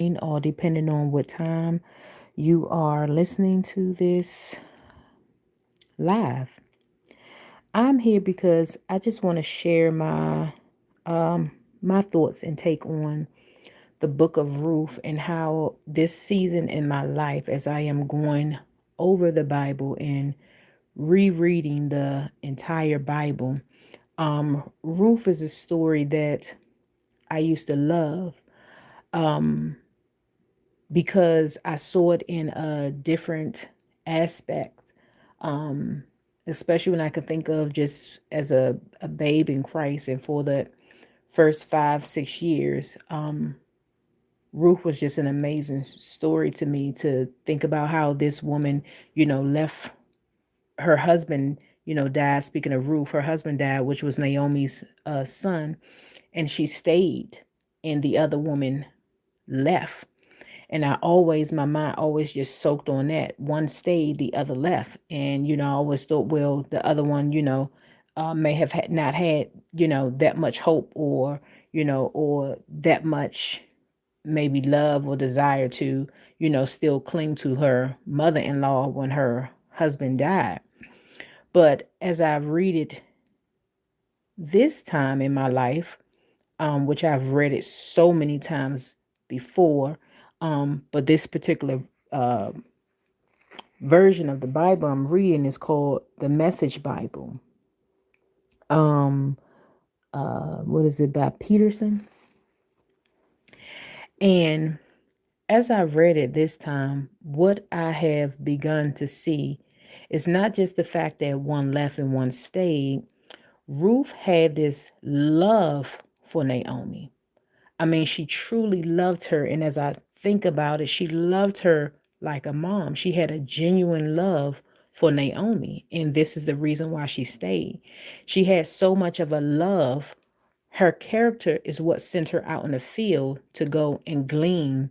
or depending on what time you are listening to this live. I'm here because I just want to share my thoughts and take on the book of Ruth and how this season in my life, as I am going over the Bible and rereading the entire Bible, Ruth is a story that I used to love because I saw it in a different aspect, especially when I could think of just as a babe in Christ. And for the first 5, 6 years, Ruth was just an amazing story to me to think about how this woman, left her husband, died. Speaking of Ruth, her husband died, which was Naomi's son, and she stayed, and the other woman left. And my mind always just soaked on that. One stayed, the other left. And, I always thought, well, the other one, may have not had, that much hope or that much maybe love or desire to, still cling to her mother-in-law when her husband died. But as I read it this time in my life, which I've read it so many times before, but this particular uh, version of the Bible I'm reading is called the Message Bible. Um, what is it, by Peterson? And as I read it this time, what I have begun to see is not just the fact that one left and one stayed. Ruth had this love for Naomi. I mean, she truly loved her. And as I think about it, she loved her like a mom. She had a genuine love for Naomi. And this is the reason why she stayed. She had so much of a love. Her character is what sent her out in the field to go and glean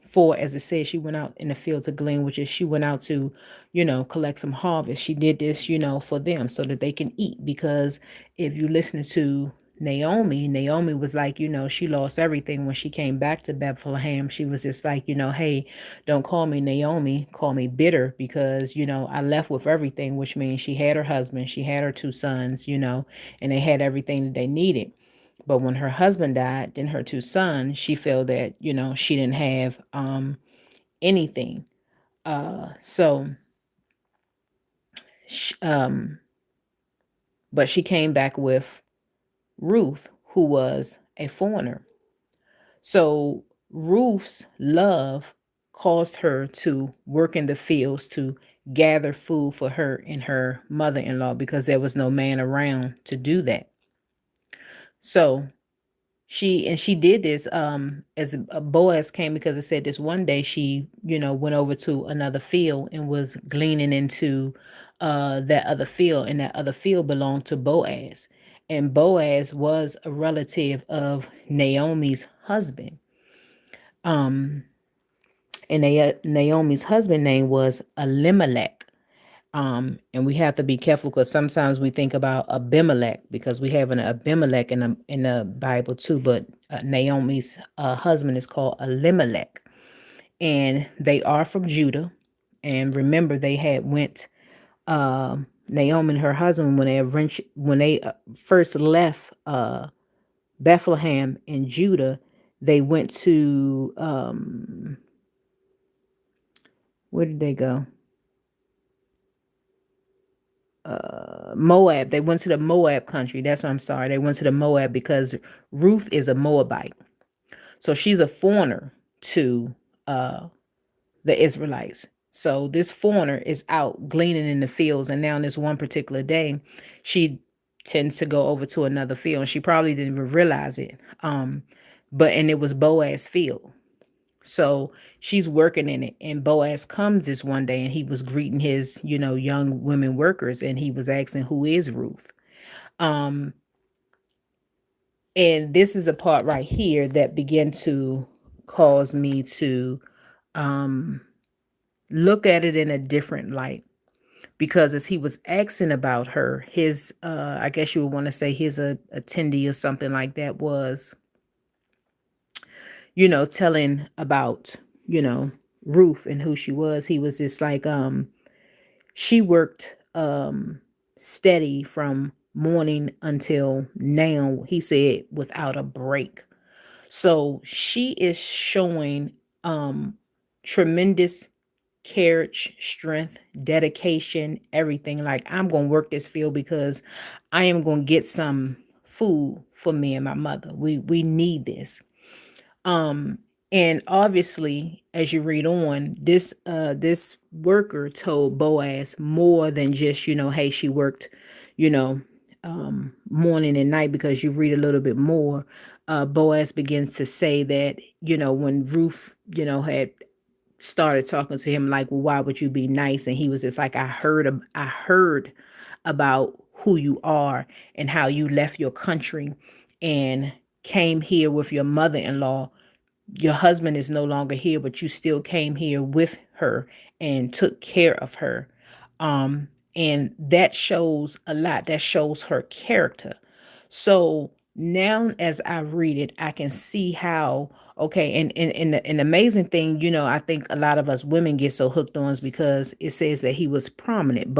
for, as it says, she went out in the field to glean, which is she went out to, collect some harvest. She did this, for them so that they can eat. Because if you listen to Naomi was like, she lost everything when she came back to Bethlehem. She was just like, hey, don't call me Naomi, call me bitter, because, I left with everything, which means she had her husband, she had her 2 sons, and they had everything that they needed. But when her husband died, then her 2 sons, she felt that, she didn't have anything. So, sh but she came back with Ruth, who was a foreigner. So Ruth's love caused her to work in the fields to gather food for her and her mother-in-law because there was no man around to do that. So she did this as a Boaz came, because it said this one day she went over to another field and was gleaning into that other field, and that other field belonged to Boaz, and Boaz was a relative of Naomi's husband. um and Naomi's husband name was Elimelech. And we have to be careful because sometimes we think about Abimelech, because we have an Abimelech in the Bible too. But Naomi's husband is called Elimelech, and they are from Judah. And remember, they had went Naomi and her husband when they first left Bethlehem in Judah. They went to where did they go? Moab. They went to the Moab country. That's what I'm sorry. They went to the Moab because Ruth is a Moabite. So she's a foreigner to the Israelites. So this foreigner is out gleaning in the fields. And now on this one particular day, she tends to go over to another field. And she probably didn't even realize it. And it was Boaz's field. So she's working in it. And Boaz comes this one day and he was greeting his, young women workers, and he was asking, who is Ruth? Um, and this is the part right here that began to cause me to look at it in a different light. Because as he was asking about her, his, I guess you would want to say his attendee or something like that was, telling about, you know, Ruth and who she was. He was just like, she worked steady from morning until now, he said, without a break. So she is showing tremendous courage, strength, dedication, everything. Like, I'm going to work this field because I am going to get some food for me and my mother. We need this. Um, and obviously, as you read on, this worker told Boaz more than just, hey, she worked, you know, morning and night, because you read a little bit more. Boaz begins to say that, when Ruth, had started talking to him like, well, why would you be nice? And he was just like, I heard about who you are and how you left your country and came here with your mother-in-law. Your husband is no longer here, but you still came here with her and took care of her. And that shows a lot. That shows her character. So now as I read it, I can see how, okay, and the amazing thing, I think a lot of us women get so hooked on is because it says that he was prominent.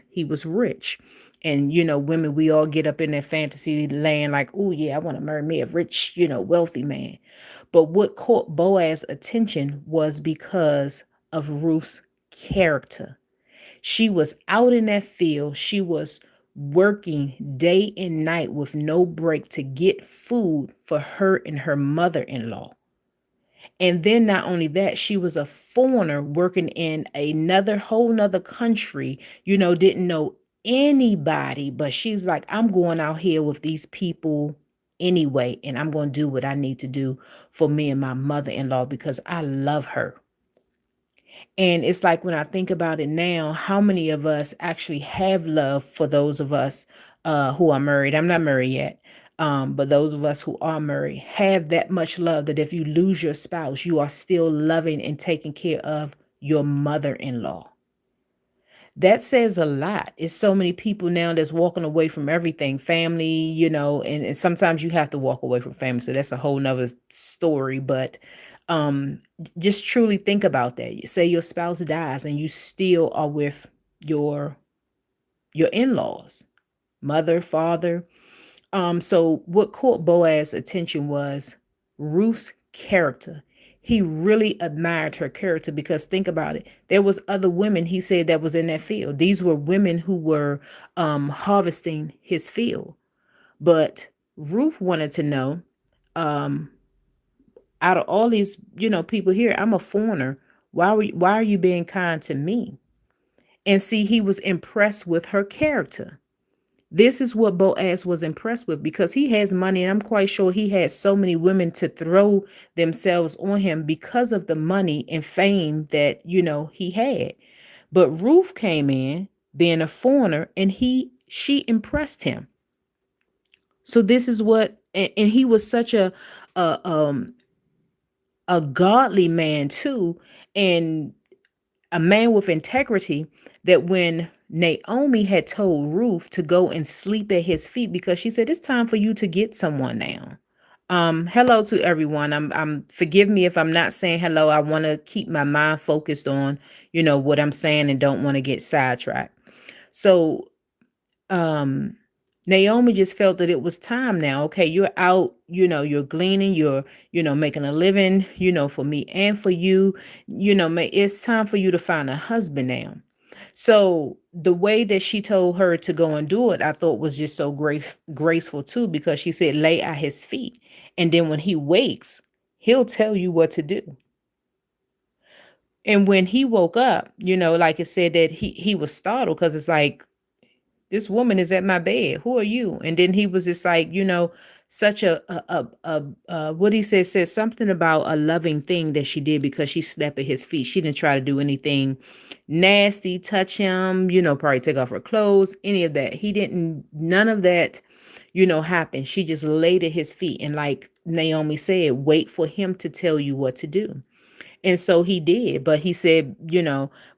He was rich. And, women, we all get up in that fantasy land like, oh, yeah, I want to marry me a rich, wealthy man. But what caught Boaz's attention was because of Ruth's character. She was out in that field. She was working day and night with no break to get food for her and her mother-in-law. And then not only that, she was a foreigner working in another whole nother country, didn't know anybody, but she's like, I'm going out here with these people anyway, and I'm going to do what I need to do for me and my mother-in-law because I love her. And it's like, when I think about it now, how many of us actually have love for those of us who are married? I'm not married yet. But those of us who are married have that much love that if you lose your spouse, you are still loving and taking care of your mother-in-law. That says a lot. It's so many people now that's walking away from everything, family, and sometimes you have to walk away from family. So that's a whole nother story. But um, just truly think about that. You say your spouse dies and you still are with your your in-laws, mother, father. So what caught Boaz's attention was Ruth's character. He really admired her character because think about it. There was other women, he said, that was in that field. These were women who were harvesting his field. But Ruth wanted to know, um, out of all these, people here, I'm a foreigner. Why are you being kind to me? And see, he was impressed with her character. This is what Boaz was impressed with because he has money. And I'm quite sure he had so many women to throw themselves on him because of the money and fame that, he had. But Ruth came in being a foreigner and she impressed him. So this is what, and he was such a, a godly man too. And a man with integrity, that when Naomi had told Ruth to go and sleep at his feet because she said it's time for you to get someone now. Hello to everyone. I'm forgive me if I'm not saying hello. I want to keep my mind focused on, what I'm saying and don't want to get sidetracked. So um Naomi just felt that it was time now. Okay, you're out, you're gleaning, you're, making a living, for me and for you, it's time for you to find a husband now. So the way that she told her to go and do it, I thought was just so graceful too, because she said, lay at his feet. And then when he wakes, he'll tell you what to do. And when he woke up, like it said that he was startled because it's like, this woman is at my bed. Who are you? And then he was just like, such what he said something about a loving thing that she did because she slept at his feet. She didn't try to do anything nasty, touch him, probably take off her clothes, any of that. He didn't, none of that, happen. She just laid at his feet. And like Naomi said, wait for him to tell you what to do. And so he did, but he said,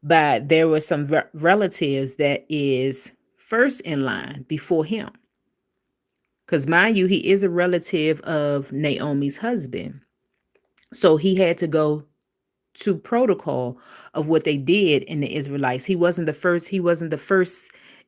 but there were some relatives that is first in line before him. Because mind you, he is a relative of Naomi's husband. So he had to go to protocol of what they did in the Israelites. He wasn't the first,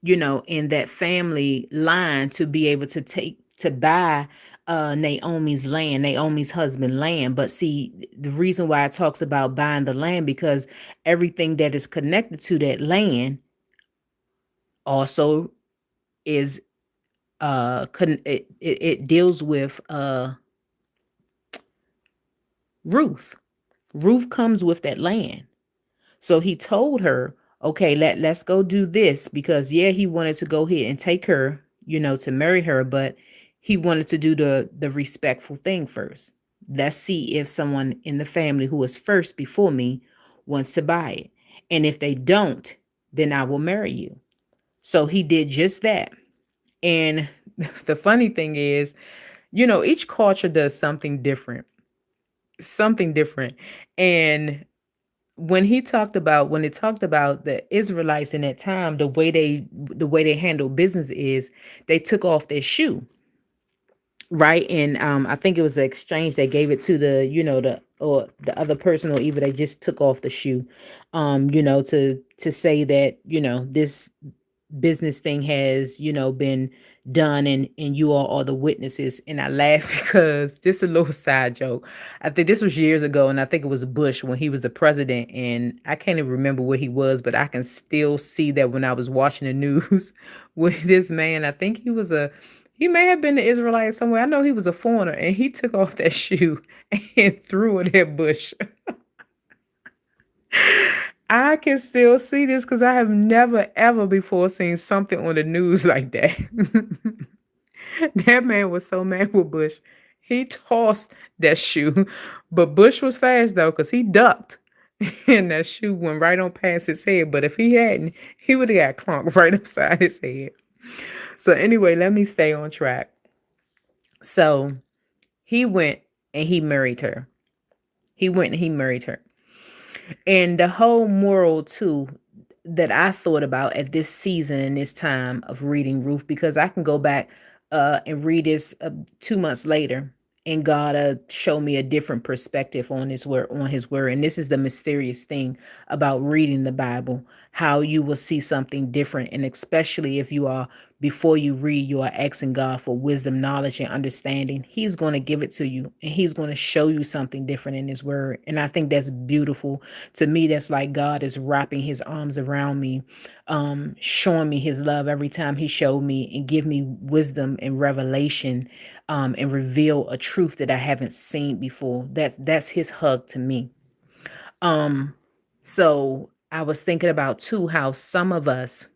in that family line to be able to buy Naomi's land, Naomi's husband land. But see, the reason why it talks about buying the land, because everything that is connected to that land also is it deals with Ruth. Ruth comes with that land. So he told her, okay, let's go do this, because yeah, he wanted to go ahead and take her, to marry her, but he wanted to do the respectful thing first. Let's see if someone in the family who was first before me wants to buy it. And if they don't, then I will marry you. So he did just that. And the funny thing is, each culture does something different. Something different. And when it talked about the Israelites in that time, the way they handle business is they took off their shoe, right? And I think it was the exchange that gave it to the other person, or either they just took off the shoe, to say that this business thing has been done, and you all are the witnesses. And I laugh because this is a little side joke. I think this was years ago, and I think it was Bush when he was the president, and I can't even remember where he was, but I can still see that when I was watching the news with this man. I think he may have been the Israelite somewhere. I know he was a foreigner, and he took off that shoe and threw it at Bush. I can still see this because I have never ever before seen something on the news like that. That man was so mad with Bush. He tossed that shoe, but Bush was fast though because he ducked, and that shoe went right on past his head. But if he hadn't, he would have got clunked right upside his head. So anyway, let me stay on track. So he went and he married her. He went and he married her. And the whole moral too that I thought about at this season and this time of reading Ruth, because I can go back and read this 2 months later, and God show me a different perspective on His word. And this is the mysterious thing about reading the Bible, how you will see something different, and especially if you are, before you read, you are asking God for wisdom, knowledge, and understanding. He's going to give it to you, and He's going to show you something different in His word. And I think that's beautiful. To me, that's like God is wrapping His arms around me, showing me His love every time He showed me and give me wisdom and revelation, and reveal a truth that I haven't seen before. That's His hug to me. Um, so I was thinking about too how some of us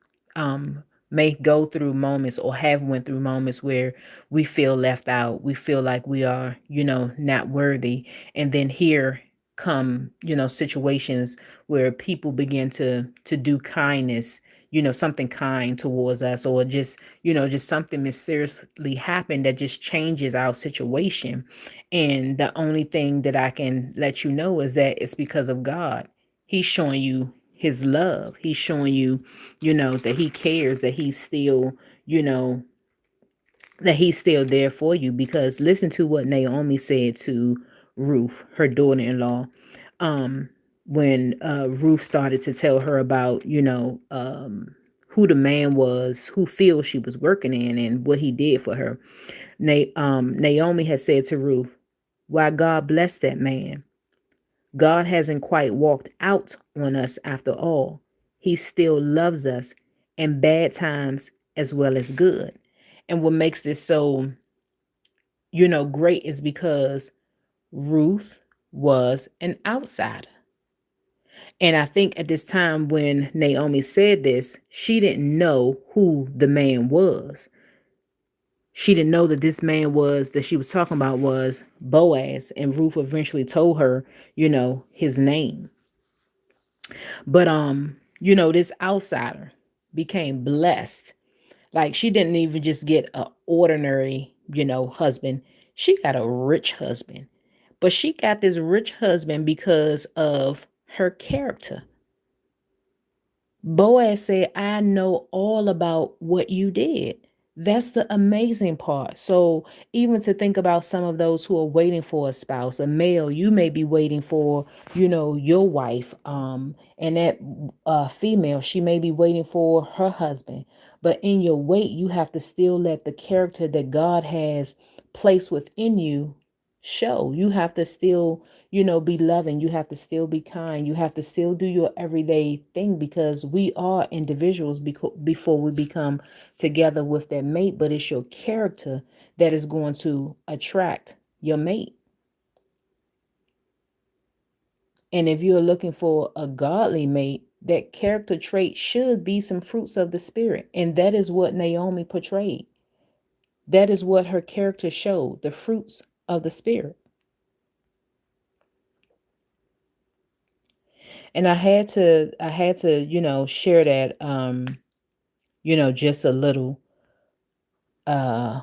may go through moments or have went through moments where we feel left out. We feel like we are, not worthy. And then here come, situations where people begin to do kindness, something kind towards us, or just something mysteriously happened that just changes our situation. And the only thing that I can let you know is that it's because of God. He's showing you His love. He's showing you, that He cares, you know, that He's still there for you. Because listen to what Naomi said to Ruth, her daughter-in-law, um, when Ruth started to tell her about, who the man was, who field she was working in, and what he did for her. Naomi had said to Ruth, "Why, God bless that man. God hasn't quite walked out on us after all. He still loves us in bad times as well as good." And what makes this so, great is because Ruth was an outsider. And I think at this time when Naomi said this, she didn't know who the man was. She didn't know that this man was that she was talking about was Boaz, and Ruth eventually told her, his name. But this outsider became blessed. Like, she didn't even just get a ordinary, husband. She got a rich husband. But she got this rich husband because of her character. Boaz said, "I know all about what you did. That's the amazing part. So, even to think about some of those who are waiting for a spouse, a male, you may be waiting for, your wife, and that female, she may be waiting for her husband. But in your wait, you have to still let the character that God has placed within you show. You have to still, be loving. You have to still be kind. You have to still do your everyday thing because we are individuals before we become together with that mate, but it's your character that is going to attract your mate. And if you're looking for a godly mate, that character trait should be some fruits of the spirit. And that is what Naomi portrayed. That is what her character showed, the fruits of the spirit. And I had to, share that just a little uh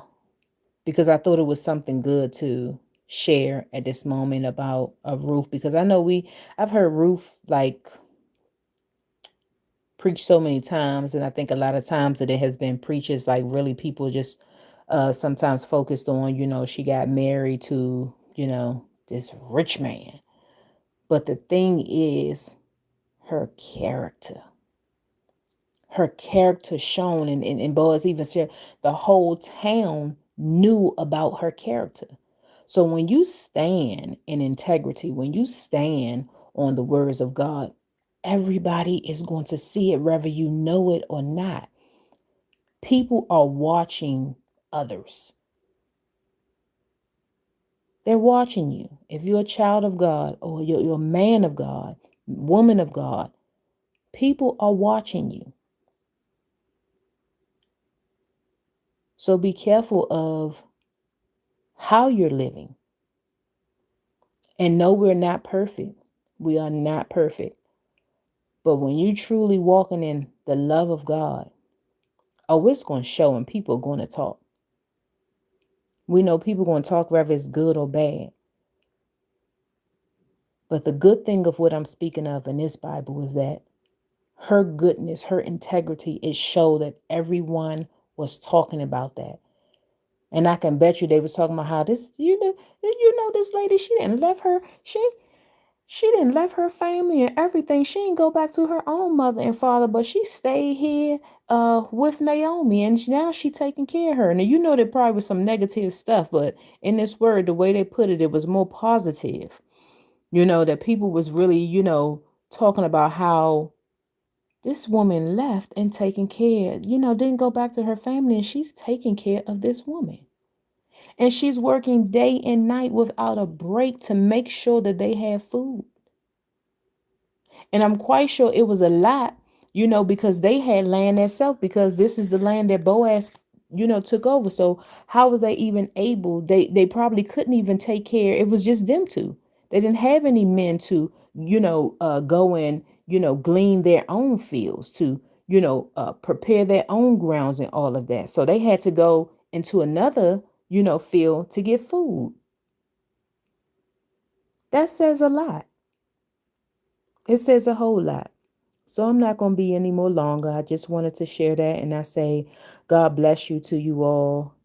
because I thought it was something good to share at this moment about Ruth, because I know I've heard Ruth like preach so many times, and I think a lot of times that it has been preachers like really people just sometimes focused on, she got married to, this rich man. But the thing is her character. Her character shown, and Boaz even said the whole town knew about her character. So when you stand in integrity, when you stand on the words of God, everybody is going to see it, whether you know it or not. People are watching others. They're watching you. If you're a child of God or you're a man of God, woman of God, people are watching you. So be careful of how you're living. And no, we're not perfect. We are not perfect. But when you truly walking in the love of God, oh, it's going to show and people are going to talk. We know people are going to talk whether it's good or bad. But the good thing of what I'm speaking of in this Bible is that her goodness, her integrity, it showed that everyone was talking about that. And I can bet you they was talking about how this, this lady, she didn't left her family and everything. She didn't go back to her own mother and father, but she stayed here with Naomi, and now she taking care of her. Now there probably was some negative stuff, but in this word, the way they put it, it was more positive. That people was really, talking about how this woman left and taking care, didn't go back to her family, and she's taking care of this woman. And she's working day and night without a break to make sure that they have food. And I'm quite sure it was a lot, because they had land themselves, because this is the land that Boaz, took over. So how was they even able? They probably couldn't even take care. It was just them two. They didn't have any men to, go and, glean their own fields, to, prepare their own grounds and all of that. So they had to go into another, field to get food. That says a lot. It says a whole lot. So I'm not going to be any more longer. I just wanted to share that. And I say, God bless you to you all.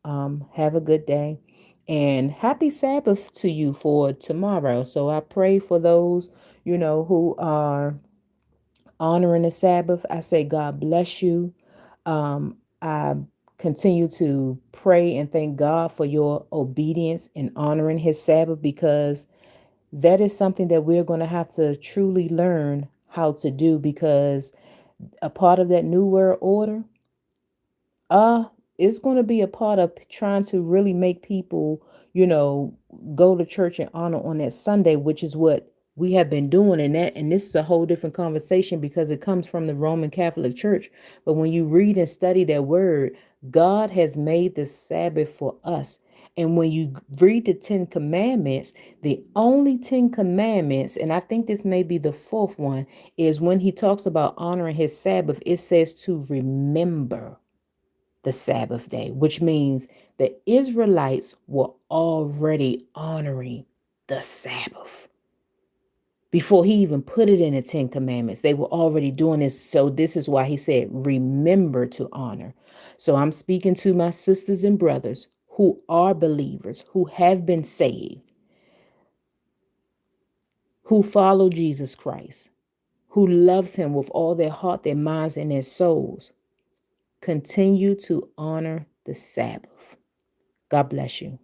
Have a good day. And happy Sabbath to you for tomorrow. So I pray for those, who are honoring the Sabbath. I say, God bless you. I continue to pray and thank God for your obedience in honoring his Sabbath, because that is something that we're going to have to truly learn how to do, because a part of that new world order, uh it's going to be a part of trying to really make people, you know, go to church and honor on that Sunday, which is what we have been doing. And this is a whole different conversation because it comes from the Roman Catholic Church. But when you read and study that word, God has made the Sabbath for us. And when you read the 10 Commandments, the only 10 Commandments, and I think this may be the fourth one, is when he talks about honoring his Sabbath, it says to remember the Sabbath day, which means the Israelites were already honoring the Sabbath. Before he even put it in the 10 Commandments, they were already doing this. So this is why he said, remember to honor. So I'm speaking to my sisters and brothers who are believers, who have been saved, who follow Jesus Christ, who loves him with all their heart, their minds, and their souls. Continue to honor the Sabbath. God bless you.